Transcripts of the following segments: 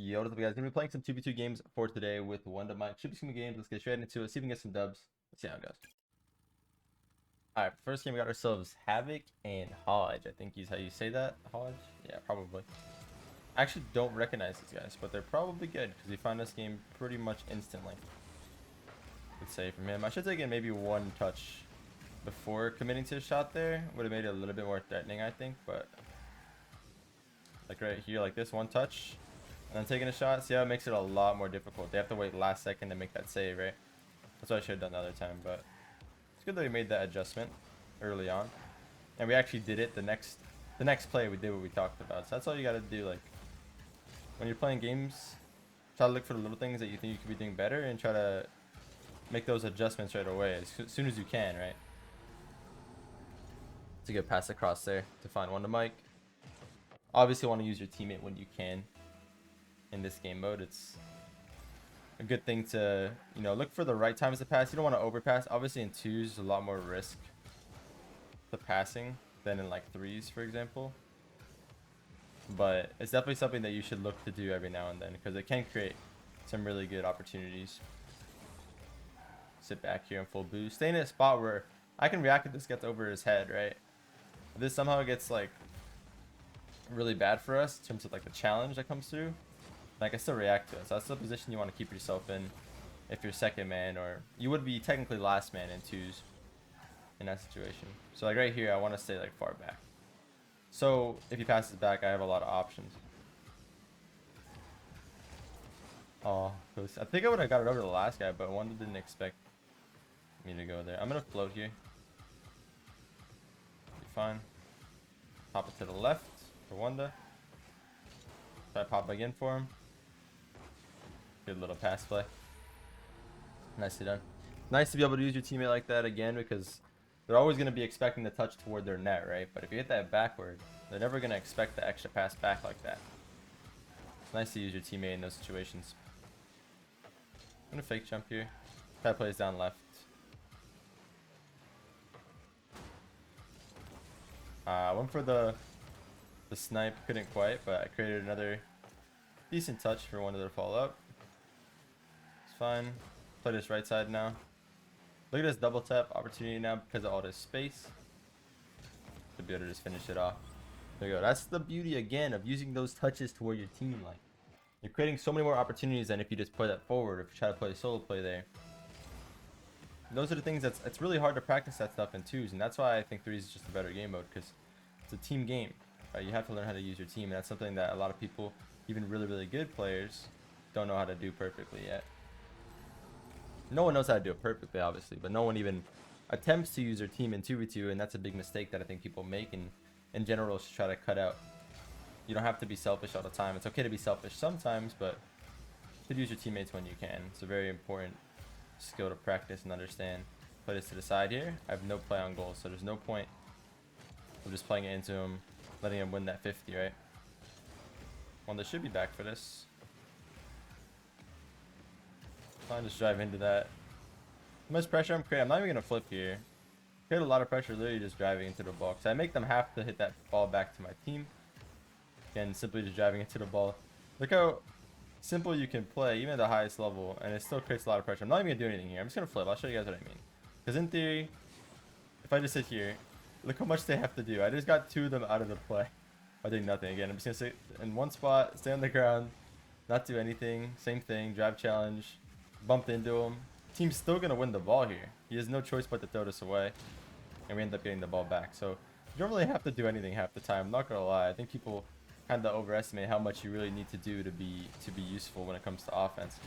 Yo, what's up, guys? Gonna be playing some 2v2 games for today with one of my should be some games. Let's get straight into it. See if we can get some dubs. Let's see how it goes. Alright, first game we got ourselves Havoc and Hodge. I think is how you say that. Hodge? Yeah, probably. I actually don't recognize these guys, but they're probably good because we find this game pretty much instantly. Let's say from him. I should take in maybe one touch before committing to a shot there. Would have made it a little bit more threatening, I think, but like right here, like this, one touch. And then taking a shot, see how it makes it a lot more difficult. They have to wait last second to make that save, right? That's what I should have done the other time, but it's good that we made that adjustment early on. And we actually did it the next play. We did what we talked about. So that's all you got to do. Like when you're playing games, try to look for the little things that you think you could be doing better and try to make those adjustments right away as soon as you can, right? To get pass across there to find one to Mike. Obviously want to use your teammate when you can. In this game mode, it's a good thing to, you know, look for the right times to pass. You don't want to overpass. Obviously in twos, a lot more risk to passing than in like threes, for example. But it's definitely something that you should look to do every now and then because it can create some really good opportunities. Sit back here in full boost. Stay in a spot where I can react if this gets over his head, right? If this somehow gets like really bad for us in terms of like the challenge that comes through, I can still react to it. So that's the position you want to keep yourself in if you're second man, or you would be technically last man in twos in that situation. So like right here, I want to stay like far back. So if he passes back, I have a lot of options. Oh, I think I would have got it over the last guy, but Wanda didn't expect me to go there. I'm going to float here. Be fine. Pop it to the left for Wanda. Try to pop again for him. Good little pass play. Nicely done. Nice to be able to use your teammate like that again because they're always going to be expecting the touch toward their net, right? But if you hit that backward, they're never going to expect the extra pass back like that. It's nice to use your teammate in those situations. I'm going to fake jump here. Try to play down left. Went for the snipe, couldn't quite, but I created another decent touch for one to follow up. Fine. Play this right side now. Look at this double tap opportunity now because of all this space. To be able to just finish it off. There you go. That's the beauty again of using those touches toward your team. Like you're creating so many more opportunities than if you just play that forward. If you try to play a solo play there. Those are the things it's really hard to practice that stuff in twos, and that's why I think threes is just a better game mode because it's a team game. Right? You have to learn how to use your team, and that's something that a lot of people, even really good players, don't know how to do perfectly yet. No one knows how to do it perfectly, obviously, but no one even attempts to use their team in 2v2, and that's a big mistake that I think people make, and in general should try to cut out. You don't have to be selfish all the time. It's okay to be selfish sometimes, but you should use your teammates when you can. It's a very important skill to practice and understand. Play this to the side here. I have no play on goal, so there's no point of just playing it into him, letting him win that 50, right? One that should be back for this. Fine, just drive into that. How much pressure I'm creating? I'm not even gonna flip here. Create a lot of pressure literally just driving into the ball. So I make them have to hit that ball back to my team. Again, simply just driving into the ball. Look how simple you can play, even at the highest level, and it still creates a lot of pressure. I'm not even gonna do anything here. I'm just gonna flip. I'll show you guys what I mean. Because in theory, if I just sit here, look how much they have to do. I just got two of them out of the play. I did nothing. Again, I'm just gonna sit in one spot, stay on the ground, not do anything. Same thing, drive challenge. Bumped into him. Team's still gonna win the ball here. He has no choice but to throw this away, and we end up getting the ball back. So you don't really have to do anything half the time. I'm not gonna lie. I think people kind of overestimate how much you really need to do to be useful when it comes to offense.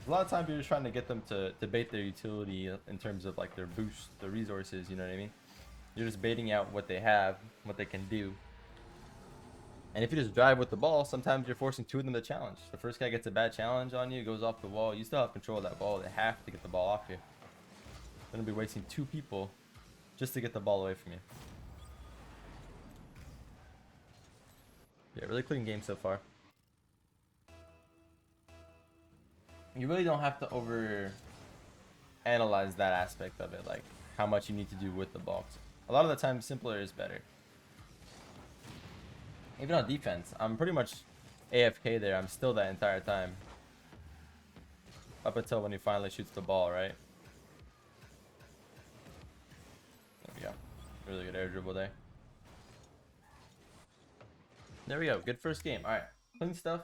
A lot of times you're just trying to get them to bait their utility in terms of like their boost, their resources. You know what I mean? You're just baiting out what they have, what they can do. And if you just drive with the ball, sometimes you're forcing two of them to challenge. The first guy gets a bad challenge on you, goes off the wall. You still have control of that ball. They have to get the ball off you. You're going to be wasting two people just to get the ball away from you. Yeah, really clean game so far. You really don't have to over analyze that aspect of it, like how much you need to do with the ball. A lot of the time, simpler is better. Even on defense, I'm pretty much AFK there. I'm still that entire time. Up until when he finally shoots the ball, right? There we go. Really good air dribble there. There we go. Good first game. All right. Clean stuff.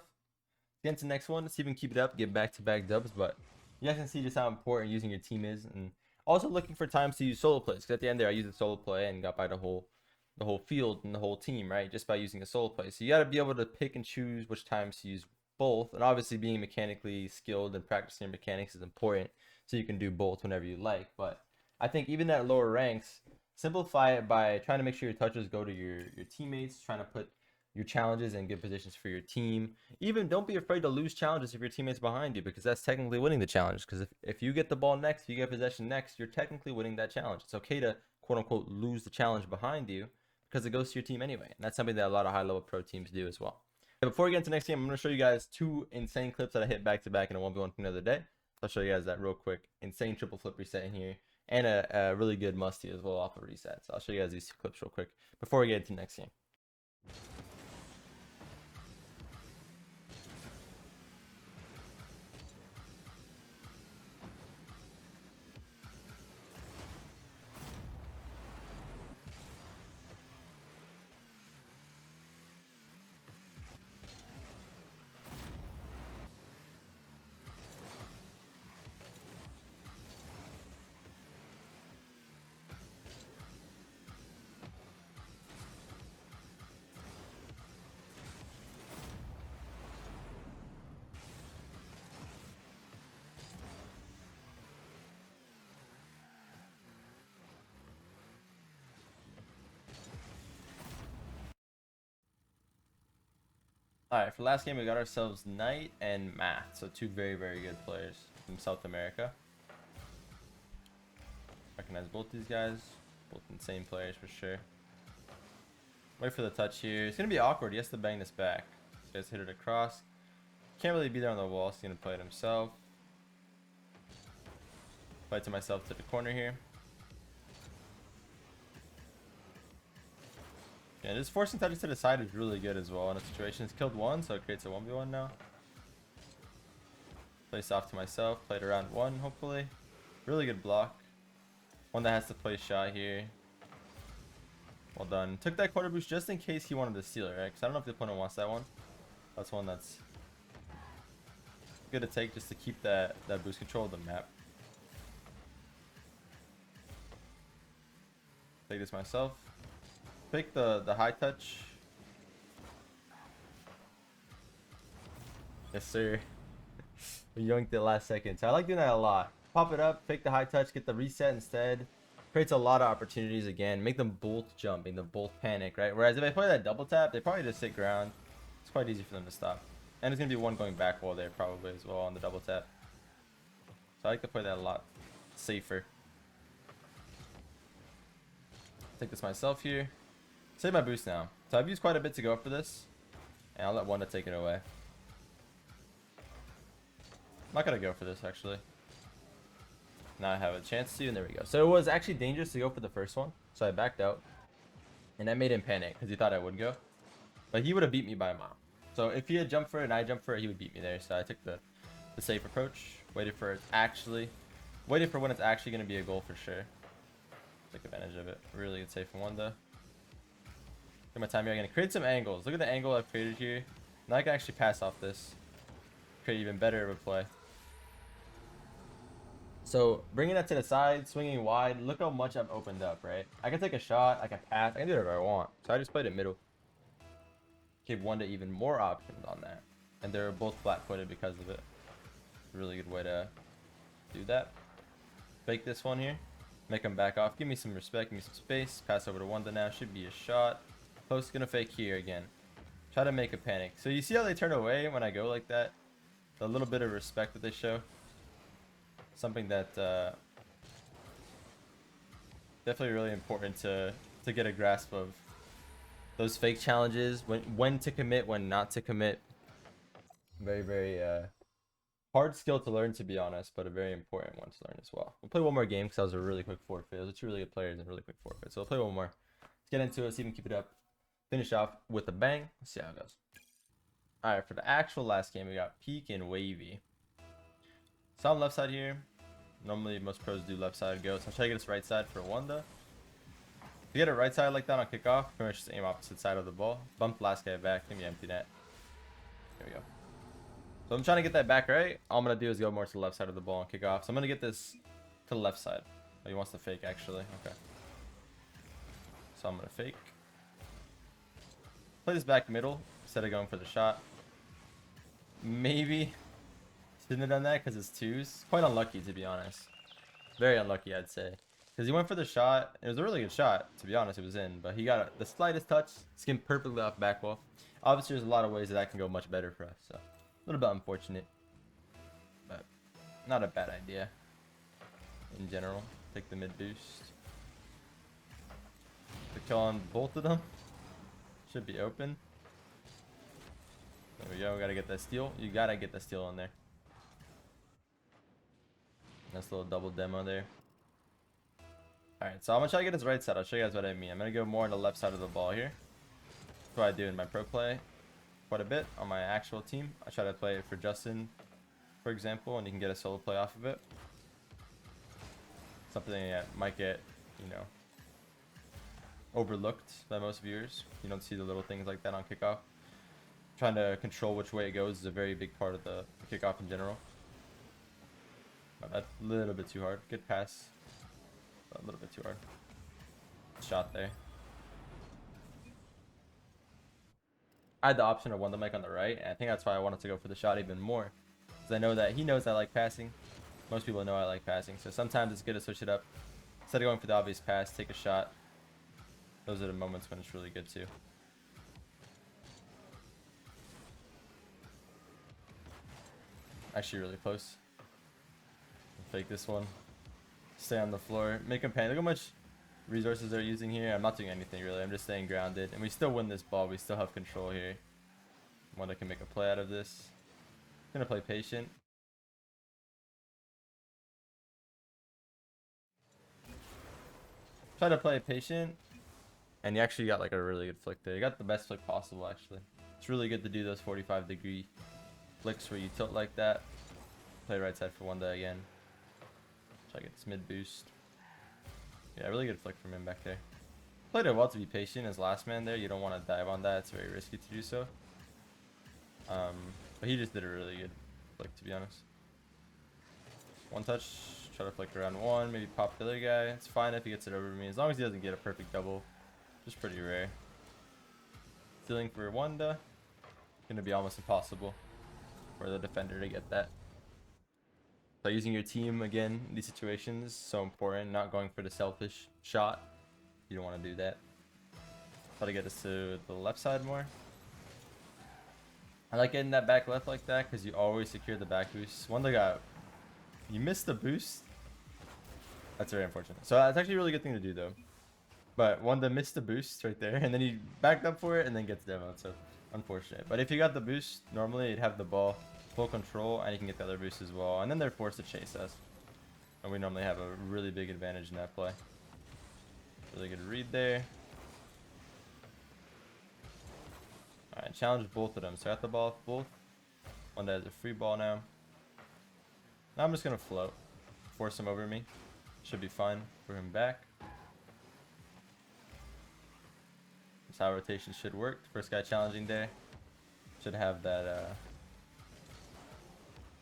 Get into the next one. Let's see if we can keep it up. Get back-to-back dubs. But you guys can see just how important using your team is. And also looking for times to use solo plays. Because at the end there, I used a solo play and got by the whole field and the whole team, right? Just by using a solo play. So you got to be able to pick and choose which times to use both. And obviously being mechanically skilled and practicing your mechanics is important. So you can do both whenever you like. But I think even at lower ranks, simplify it by trying to make sure your touches go to your teammates. Trying to put your challenges in good positions for your team. Even don't be afraid to lose challenges if your teammate's behind you, because that's technically winning the challenge. Because if you get the ball next, if you get possession next, you're technically winning that challenge. It's okay to quote unquote lose the challenge behind you because it goes to your team anyway. And that's something that a lot of high level pro teams do as well. Before we get into the next game, I'm going to show you guys 2 insane clips that I hit back to back in a 1v1 from the other day. I'll show you guys that real quick. Insane triple flip reset in here, and a really good musty as well off of reset. So I'll show you guys these 2 clips real quick before we get into the next game. Alright, for last game we got ourselves Knight and Math, so 2 very, very good players from South America. Recognize both these guys, both insane players for sure. Wait for the touch here. It's going to be awkward. He has to bang this back. So he has to hit it across. Can't really be there on the wall, so he's going to play it himself. Play it to myself to the corner here. Yeah, just forcing touches to the side is really good as well in a situation. It's killed 1, so it creates a 1v1 now. Place off to myself. Played around 1, hopefully. Really good block. One that has to play shot here. Well done. Took that quarter boost just in case he wanted to steal it, right? Because I don't know if the opponent wants that one. That's one that's good to take just to keep that boost control of the map. Take this myself. Pick the high touch. Yes, sir. We yoinked it last second. So I like doing that a lot. Pop it up, pick the high touch, get the reset instead. Creates a lot of opportunities again. Make them both jump, make them both panic, right? Whereas if I play that double tap, they probably just sit ground. It's quite easy for them to stop. And there's going to be one going back wall there probably as well on the double tap. So I like to play that a lot safer. Take this myself here. Save my boost now. So I've used quite a bit to go up for this. And I'll let Wanda take it away. I'm not going to go for this actually. Now I have a chance to, and there we go. So it was actually dangerous to go for the first one. So I backed out. And that made him panic because he thought I would go. But he would have beat me by a mile. So if he had jumped for it and I jumped for it, he would beat me there. So I took the safe approach. Waited for when it's actually going to be a goal for sure. Took advantage of it. Really good save from Wanda. Take my time here. I'm going to create some angles. Look at the angle I've created here. Now I can actually pass off this. Create even better of a play. So bringing that to the side, swinging wide. Look how much I've opened up, right? I can take a shot. I can pass. I can do whatever I want. So I just played it middle. Gave Wanda even more options on that. And they're both flat-footed because of it. Really good way to do that. Fake this one here. Make him back off. Give me some respect. Give me some space. Pass over to Wanda now. Should be a shot. Post gonna fake here again. Try to make a panic. So you see how they turn away when I go like that? The little bit of respect that they show. Something that definitely really important to get a grasp of. Those fake challenges, when to commit, when not to commit. Very, very hard skill to learn, to be honest, but a very important one to learn as well. We'll play one more game because that was a really quick forfeit. Those are 2 really good players and really quick forfeit. So we'll play one more. Let's get into it, see if we can keep it up. Finish off with a bang. Let's see how it goes. Alright, for the actual last game, we got Peak and Wavy. So I'm left side here. Normally, most pros do left side go. So I'll try to get us right side for Wanda. If you get it right side like that on kickoff, pretty much just aim opposite side of the ball. Bump the last guy back. Give me empty net. There we go. So I'm trying to get that back right. All I'm going to do is go more to the left side of the ball on kickoff. So I'm going to get this to the left side. Oh, he wants to fake, actually. Okay. So I'm going to fake. Play this back middle instead of going for the shot. Maybe shouldn't have done that because it's twos. Quite unlucky, to be honest. Very unlucky, I'd say. Because he went for the shot. It was a really good shot, to be honest. It was in. But he got the slightest touch. Skimmed perfectly off back wall. Obviously, there's a lot of ways that can go much better for us. So, a little bit unfortunate. But not a bad idea. In general. Take the mid boost. The kill on both of them. Should be open. There we go. We gotta get that steal. You gotta get the steal on there. Nice little double demo there. Alright, so I'm gonna try to get his right side. I'll show you guys what I mean. I'm gonna go more on the left side of the ball here. That's what I do in my pro play quite a bit on my actual team. I try to play it for Justin, for example, and you can get a solo play off of it. Something that might get, you know, overlooked by most viewers. You don't see the little things like that on kickoff. Trying to control which way it goes is a very big part of the kickoff in general. Oh, that's a little bit too hard. Good pass. A little bit too hard. Shot there. I had the option of one the mic on the right, and I think that's why I wanted to go for the shot even more. Because I know that he knows I like passing. Most people know I like passing, so sometimes it's good to switch it up. Instead of going for the obvious pass, take a shot. Those are the moments when it's really good too. Actually really close. Fake this one. Stay on the floor. Make him panic. Look how much resources they're using here. I'm not doing anything really. I'm just staying grounded. And we still win this ball. We still have control here. Wanda can make a play out of this. Gonna play patient. Try to play patient. And you actually got like a really good flick there. You got the best flick possible actually. It's really good to do those 45-degree flicks where you tilt like that. Play right side for Wanda again. Try to get this mid boost. Yeah, really good flick from him back there. Played it well to be patient as last man there. You don't want to dive on that. It's very risky to do so. But he just did a really good flick, to be honest. One touch. Try to flick around one. Maybe pop the other guy. It's fine if he gets it over me. As long as he doesn't get a perfect double. Just pretty rare. Stealing for Wanda. Gonna be almost impossible for the defender to get that. So using your team again in these situations is so important. Not going for the selfish shot. You don't want to do that. Try to get us to the left side more. I like getting that back left like that because you always secure the back boost. One got you missed the boost. That's very unfortunate. So it's actually a really good thing to do though. But Wanda missed the boost right there, and then he backed up for it and then gets demoed. So unfortunate. But if you got the boost, normally you'd have the ball full control, and you can get the other boost as well. And then they're forced to chase us. And we normally have a really big advantage in that play. Really good read there. Alright, challenge both of them. So I got the ball off both. One that has a free ball now. Now I'm just going to float. Force him over me. Should be fine for him back. That's how rotation should work. First guy challenging there. Should have that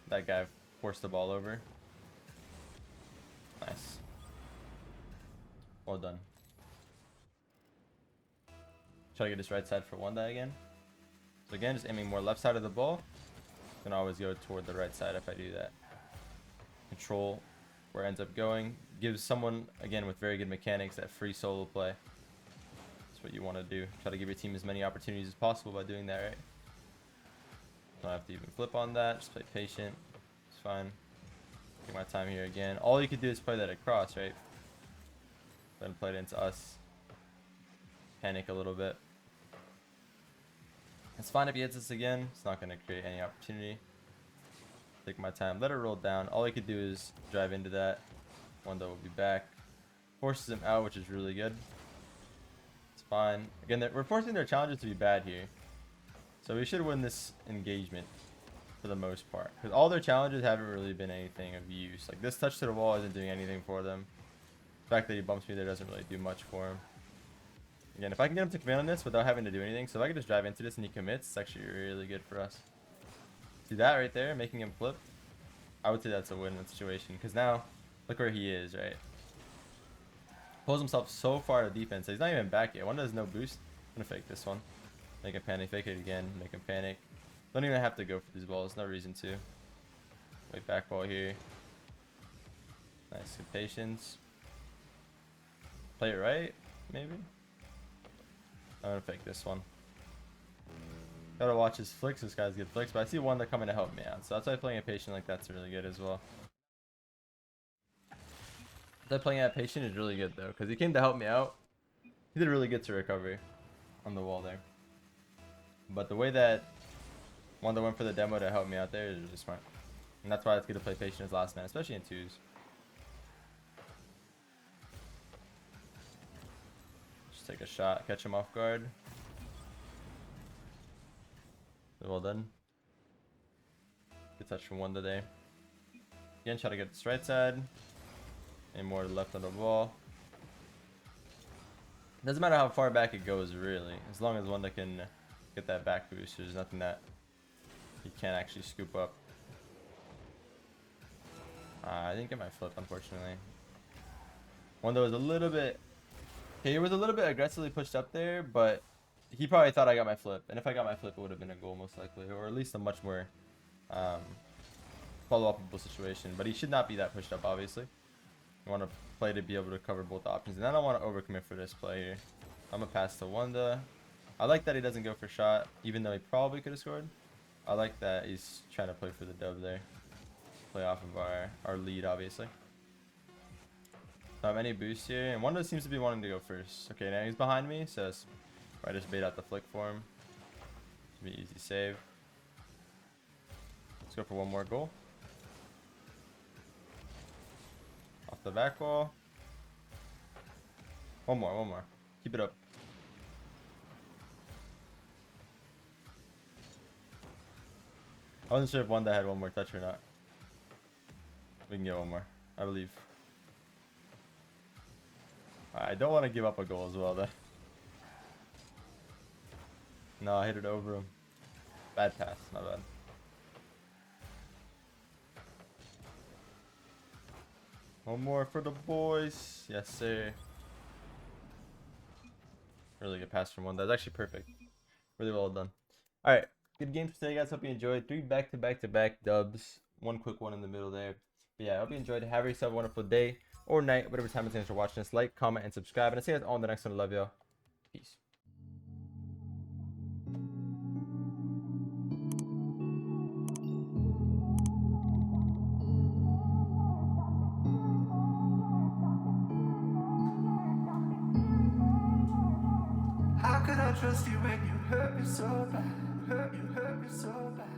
that guy force the ball over. Nice. Well done. Try to get his right side for Wanda again. So again, just aiming more left side of the ball. Can always go toward the right side if I do that. Control where it ends up going. Gives someone, again, with very good mechanics, that free solo play. That's what you want to do. Try to give your team as many opportunities as possible by doing that, right? Don't have to even flip on that. Just play patient. It's fine. Take my time here again. All you could do is play that across, right? Then play it into us. Panic a little bit. It's fine if he hits us again. It's not going to create any opportunity. Take my time. Let it roll down. All he could do is drive into that. Wanda will be back. Forces him out, which is really good. It's fine. Again, we're forcing their challenges to be bad here. So we should win this engagement for the most part, because all their challenges haven't really been anything of use. Like this touch to the wall isn't doing anything for them. The fact that he bumps me there doesn't really do much for him. Again, if I can get him to commit on this without having to do anything, so if I can just drive into this and he commits, it's actually really good for us. See that right there, making him flip? I would say that's a win-win situation, because now, look where he is, right? Pulls himself so far to defense, so he's not even back yet. One does no boost. I'm gonna fake this one. Make him panic, fake it again, make him panic. Don't even have to go for these balls, no reason to. Wait, back ball here. Nice, good patience. Play it right, maybe? I'm gonna fake this one. Gotta watch his flicks, this guy's good flicks, but I see one that coming to help me out. So that's why playing a patient like that's really good as well. That playing at patient is really good though, because he came to help me out. He did really good to recovery on the wall there. But the way that Wanda went for the demo to help me out there is really smart. And that's why it's good to play patient as last man, especially in twos. Just take a shot, catch him off guard. Well done. Good touch from Wanda there. Again, try to get this right side. And more left on the wall. Doesn't matter how far back it goes, really. As long as Wanda can get that back boost, there's nothing that he can't actually scoop up. I didn't get my flip, unfortunately. Wanda was a little bit... He was a little bit aggressively pushed up there, but he probably thought I got my flip. And if I got my flip, it would have been a goal, most likely. Or at least a much more follow-upable situation. But he should not be that pushed up, obviously. I want to play to be able to cover both options. And I don't want to overcommit for this play here. I'm going to pass to Wanda. I like that he doesn't go for shot, even though he probably could have scored. I like that he's trying to play for the dub there. Play off of our lead, obviously. Don't have any boost here. And Wanda seems to be wanting to go first. Okay, now he's behind me, so I just bait out the flick for him. Should be easy save. Let's go for one more goal. Off the back wall. One more. Keep it up. I wasn't sure if Wanda had one more touch or not. We can get one more, I believe. I don't want to give up a goal as well, though. No, I hit it over him. Bad pass, not bad. One more for the boys. Yes, sir. Really good pass from one. That's actually perfect. Really well done. Alright, good games today, guys. Hope you enjoyed. 3 back-to-back dubs. One quick one in the middle there. But yeah, I hope you enjoyed. Have yourself a wonderful day or night, whatever time it is for watching this. Like, comment, and subscribe. And I'll see you guys all in the next one. I love y'all. Peace. How could I trust you when you hurt me so bad? You hurt me so bad.